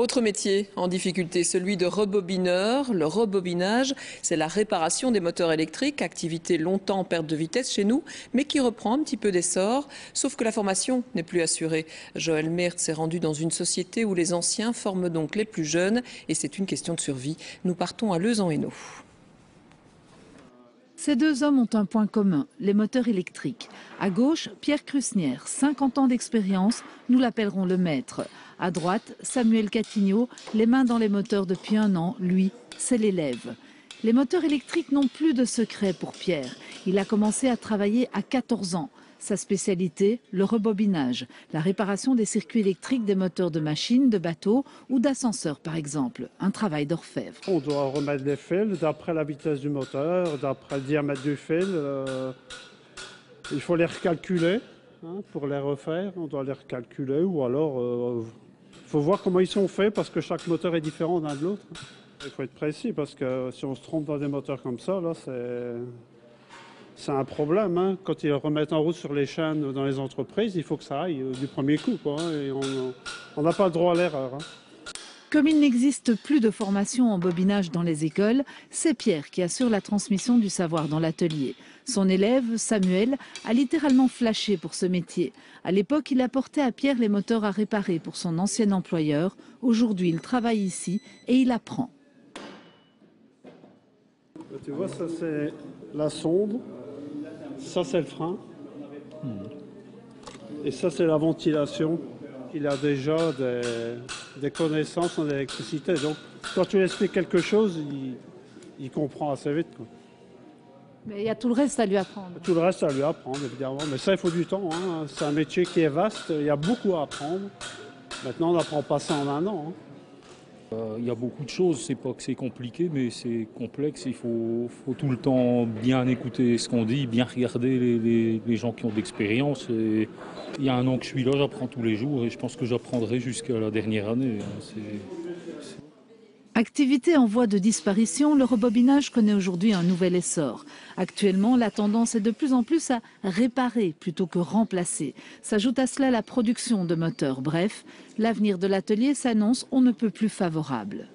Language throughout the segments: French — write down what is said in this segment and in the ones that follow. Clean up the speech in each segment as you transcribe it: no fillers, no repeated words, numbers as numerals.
Autre métier en difficulté, celui de rebobineur. Le rebobinage, c'est la réparation des moteurs électriques, activité longtemps en perte de vitesse chez nous, mais qui reprend un petit peu d'essor, sauf que la formation n'est plus assurée. Joël Meert s'est rendu dans une société où les anciens forment donc les plus jeunes, et c'est une question de survie. Nous partons à Leuze-en-Hainaut. Ces deux hommes ont un point commun, les moteurs électriques. À gauche, Pierre Crusnière, 50 ans d'expérience, nous l'appellerons le maître. À droite, Samuel Catigno, les mains dans les moteurs depuis 1 an, lui, c'est l'élève. Les moteurs électriques n'ont plus de secret pour Pierre. Il a commencé à travailler à 14 ans. Sa spécialité, le rebobinage, la réparation des circuits électriques des moteurs de machines, de bateaux ou d'ascenseurs par exemple. Un travail d'orfèvre. On doit remettre les fils d'après la vitesse du moteur, d'après le diamètre du fil. Il faut les recalculer pour les refaire. On doit les recalculer ou alors il faut voir comment ils sont faits parce que chaque moteur est différent d'un de l'autre. Il faut être précis parce que si on se trompe dans des moteurs comme ça, là, c'est un problème. Quand ils remettent en route sur les chaînes dans les entreprises, il faut que ça aille du premier coup. Et on n'a pas le droit à l'erreur. Comme il n'existe plus de formation en bobinage dans les écoles, c'est Pierre qui assure la transmission du savoir dans l'atelier. Son élève, Samuel, a littéralement flashé pour ce métier. À l'époque, il apportait à Pierre les moteurs à réparer pour son ancien employeur. Aujourd'hui, il travaille ici et il apprend. Tu vois, ça c'est la sonde, ça c'est le frein, et ça c'est la ventilation. Il a déjà des connaissances en électricité, donc quand tu lui expliques quelque chose, il comprend assez vite. Mais il y a tout le reste à lui apprendre. Tout le reste à lui apprendre, évidemment, mais ça il faut du temps. C'est un métier qui est vaste, il y a beaucoup à apprendre. Maintenant on n'apprend pas ça en 1 an. Il y a beaucoup de choses, c'est pas que c'est compliqué, mais c'est complexe. Il faut tout le temps bien écouter ce qu'on dit, bien regarder les gens qui ont de l'expérience. Il y a 1 an que je suis là, j'apprends tous les jours et je pense que j'apprendrai jusqu'à la dernière année. Activité en voie de disparition, le rebobinage connaît aujourd'hui un nouvel essor. Actuellement, la tendance est de plus en plus à réparer plutôt que remplacer. S'ajoute à cela la production de moteurs. Bref, l'avenir de l'atelier s'annonce on ne peut plus favorable.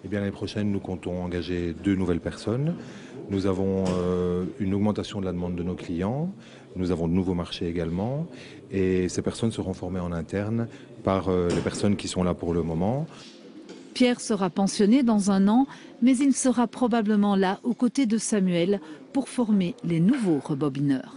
Eh bien, l'année prochaine, nous comptons engager 2 nouvelles personnes. Nous avons une augmentation de la demande de nos clients. Nous avons de nouveaux marchés également. Et ces personnes seront formées en interne par les personnes qui sont là pour le moment. Pierre sera pensionné dans 1 an, mais il sera probablement là aux côtés de Samuel pour former les nouveaux rebobineurs.